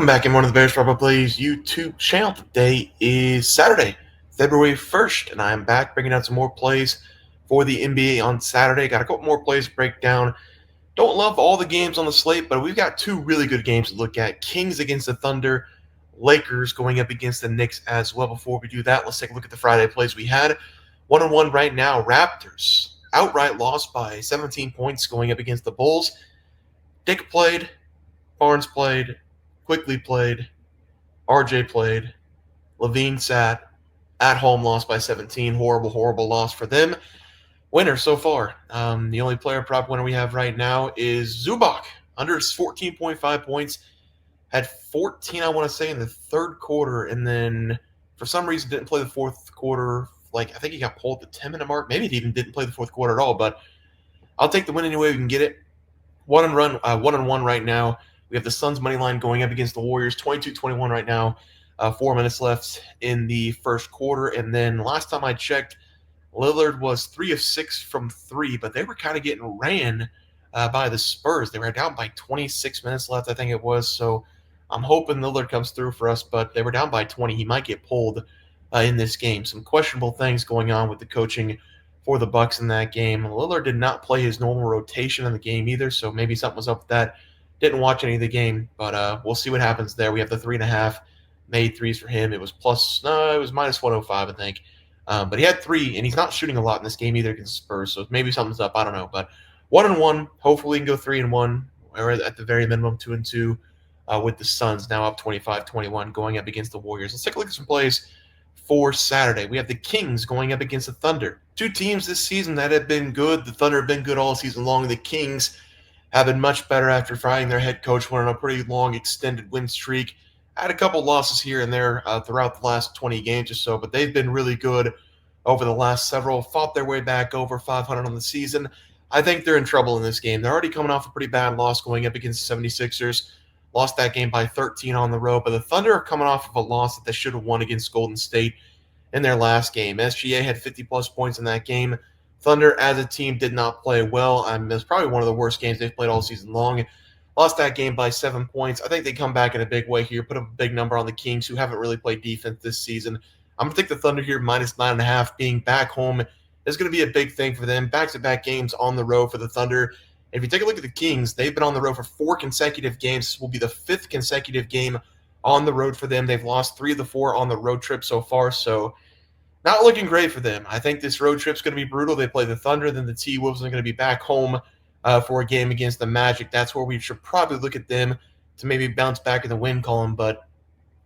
Welcome back in one of the Bears Proper Plays YouTube channel. Today is Saturday, February 1st, and I am back bringing out some more plays for the NBA on Saturday. Got a couple more plays to break down. Don't love all the games on the slate, but we've got two really good games to look at. Kings against the Thunder, Lakers going up against the Knicks as well. Before we do that, let's take a look at the Friday plays we had. 1-1 right now. Raptors outright lost by 17 points going up against the Bulls. Dick played, Barnes played, Quickly played, RJ played, Levine sat, at home lost by 17. Horrible loss for them. Winner so far. The only player prop winner we have right now is Zubac. Under 14.5 points. Had 14, I want to say, in the third quarter, and then for some reason didn't play the fourth quarter. I think he got pulled at the 10-minute mark. Maybe he even didn't play the fourth quarter at all, but I'll take the win any way we can get it. 1-1 right now. We have the Suns money line going up against the Warriors, 22-21 right now. 4 minutes left in the first quarter. And then last time I checked, Lillard was 3 of 6 from 3, but they were kind of getting ran by the Spurs. They were down by 26 minutes left, I think it was. So I'm hoping Lillard comes through for us, but they were down by 20. He might get pulled in this game. Some questionable things going on with the coaching for the Bucks in that game. Lillard did not play his normal rotation in the game either, so maybe something was up with that. Didn't watch any of the game, but we'll see what happens there. We have the 3.5 made threes for him. It was minus 105, I think. But he had 3, and he's not shooting a lot in this game either against Spurs, so maybe something's up. I don't know. But 1-1, hopefully we can go 3-1, or at the very minimum 2-2 with the Suns, now up 25-21, going up against the Warriors. Let's take a look at some plays for Saturday. We have the Kings going up against the Thunder. Two teams this season that have been good. The Thunder have been good all season long. The Kings have been much better after firing their head coach, went on a pretty long extended win streak. Had a couple losses here and there throughout the last 20 games or so, but they've been really good over the last several, fought their way back over 500 on the season. I think they're in trouble in this game. They're already coming off a pretty bad loss going up against the 76ers. Lost that game by 13 on the road, but the Thunder are coming off of a loss that they should have won against Golden State in their last game. SGA had 50-plus points in that game. Thunder, as a team, did not play well. It's probably one of the worst games they've played all season long. Lost that game by 7 points. I think they come back in a big way here, put a big number on the Kings, who haven't really played defense this season. I'm going to take the Thunder here, minus 9.5. Being back home is going to be a big thing for them. Back-to-back games on the road for the Thunder. If you take a look at the Kings, they've been on the road for 4 consecutive games. This will be the 5th consecutive game on the road for them. They've lost 3 of the 4 on the road trip so far, so not looking great for them. I think this road trip's going to be brutal. They play the Thunder, then the T-Wolves are going to be back home for a game against the Magic. That's where we should probably look at them to maybe bounce back in the win column. But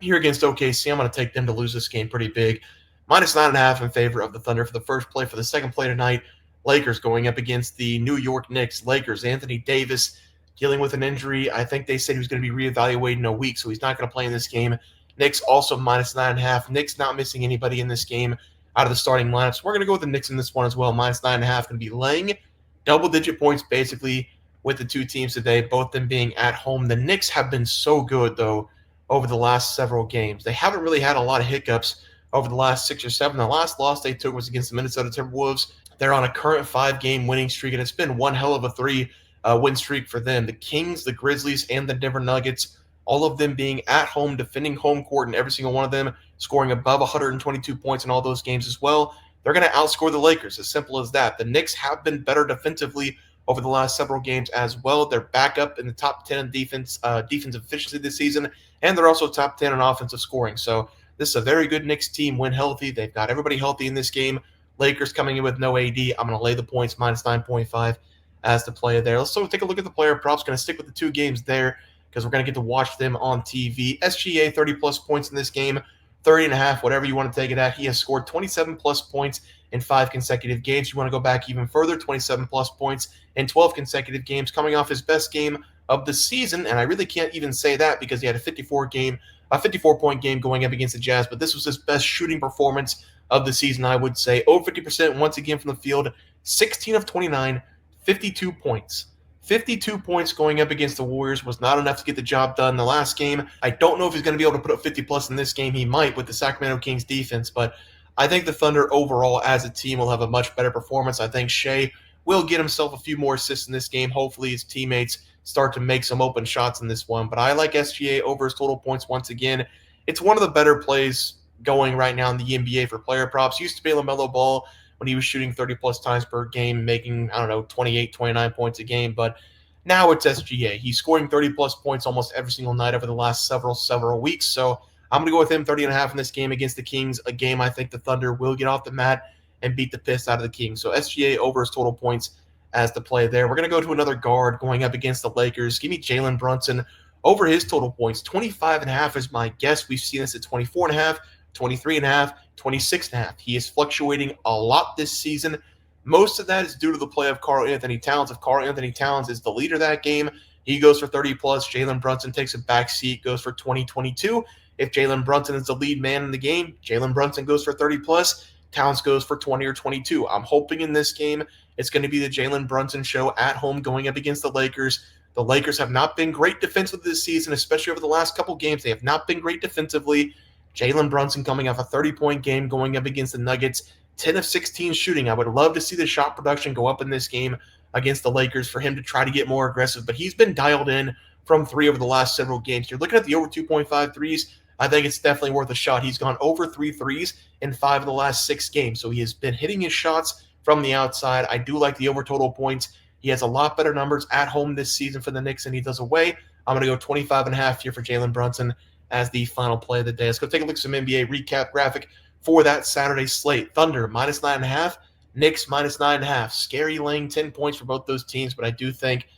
here against OKC, I'm going to take them to lose this game pretty big. Minus 9.5 in favor of the Thunder for the first play. For the second play tonight, Lakers going up against the New York Knicks. Lakers, Anthony Davis dealing with an injury. I think they said he was going to be reevaluated in a week, so he's not going to play in this game. Knicks also minus 9.5. Knicks not missing anybody in this game out of the starting lineup. So we're going to go with the Knicks in this one as well. Minus 9.5 going to be laying double-digit points basically with the two teams today, both them being at home. The Knicks have been so good, though, over the last several games. They haven't really had a lot of hiccups over the last 6 or 7. The last loss they took was against the Minnesota Timberwolves. They're on a current 5-game winning streak, and it's been one hell of a 3-win streak for them. The Kings, the Grizzlies, and the Denver Nuggets, all of them being at home, defending home court, and every single one of them scoring above 122 points in all those games as well. They're going to outscore the Lakers, as simple as that. The Knicks have been better defensively over the last several games as well. They're back up in the top 10 in defensive efficiency this season, and they're also top 10 in offensive scoring. So this is a very good Knicks team when healthy. They've got everybody healthy in this game. Lakers coming in with no AD. I'm going to lay the points, minus 9.5 as the play there. Let's take a look at the player props. Going to stick with the 2 games there because we're going to get to watch them on TV. SGA, 30-plus points in this game. 30.5, whatever you want to take it at. He has scored 27-plus points in 5 consecutive games. You want to go back even further, 27-plus points in 12 consecutive games, coming off his best game of the season. And I really can't even say that because he had a 54-point game going up against the Jazz, but this was his best shooting performance of the season, I would say. Over 50% once again from the field, 16 of 29, 52 points. 52 points going up against the Warriors was not enough to get the job done in the last game. I don't know if he's going to be able to put up 50-plus in this game. He might with the Sacramento Kings defense, but I think the Thunder overall as a team will have a much better performance. I think Shea will get himself a few more assists in this game. Hopefully his teammates start to make some open shots in this one. But I like SGA over his total points once again. It's one of the better plays going right now in the NBA for player props. Used to be LaMelo Ball when he was shooting 30 plus times per game, making, I don't know, 28, 29 points a game. But now it's SGA. He's scoring 30 plus points almost every single night over the last several weeks. So I'm going to go with him 30.5 in this game against the Kings, a game I think the Thunder will get off the mat and beat the piss out of the Kings. So SGA over his total points as the play there. We're going to go to another guard going up against the Lakers. Give me Jalen Brunson over his total points. 25.5 is my guess. We've seen this at 24.5, 23.5, 26.5. He is fluctuating a lot this season. Most of that is due to the play of Karl Anthony Towns. If Karl Anthony Towns is the leader of that game, he goes for 30 plus. Jalen Brunson takes a back seat, goes for 20, 22. If Jalen Brunson is the lead man in the game, Jalen Brunson goes for 30 plus. Towns goes for 20 or 22. I'm hoping in this game it's going to be the Jalen Brunson show at home going up against the Lakers. The Lakers have not been great defensively this season, especially over the last couple games. They have not been great defensively. Jalen Brunson coming off a 30-point game going up against the Nuggets. 10 of 16 shooting. I would love to see the shot production go up in this game against the Lakers for him to try to get more aggressive, but he's been dialed in from 3 over the last several games. You're looking at the over 2.5 threes. I think it's definitely worth a shot. He's gone over 3 threes in 5 of the last 6 games, so he has been hitting his shots from the outside. I do like the over total points. He has a lot better numbers at home this season for the Knicks than he does away. I'm going to go 25.5 here for Jalen Brunson as the final play of the day. Let's go take a look at some NBA recap graphic for that Saturday slate. Thunder minus 9.5, Knicks minus 9.5. Scary laying 10 points for both those teams, but I do think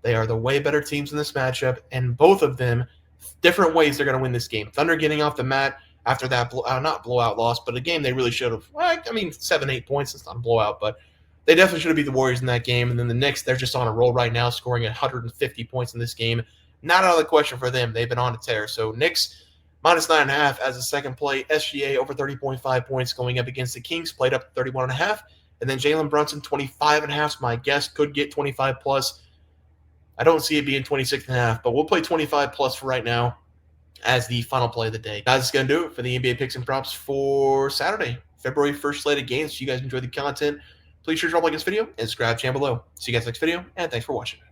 they are the way better teams in this matchup, and both of them, different ways they're going to win this game. Thunder getting off the mat after that, not blowout loss, but a game they really should have. I mean, 7-8 points. It's not a blowout, but they definitely should have beat the Warriors in that game. And then the Knicks, they're just on a roll right now, scoring 150 points in this game. Not out of the question for them. They've been on a tear. So Knicks minus 9.5 as a second play. SGA over 30.5 points going up against the Kings, played up 31.5. And then Jalen Brunson, 25.5 is my guess. Could get 25 plus. I don't see it being 26.5, but we'll play 25 plus for right now as the final play of the day. Guys, it's going to do it for the NBA picks and props for Saturday, February 1st slate of games. If you guys enjoyed the content, please sure to drop a like this video and subscribe to the channel below. See you guys next video, and thanks for watching.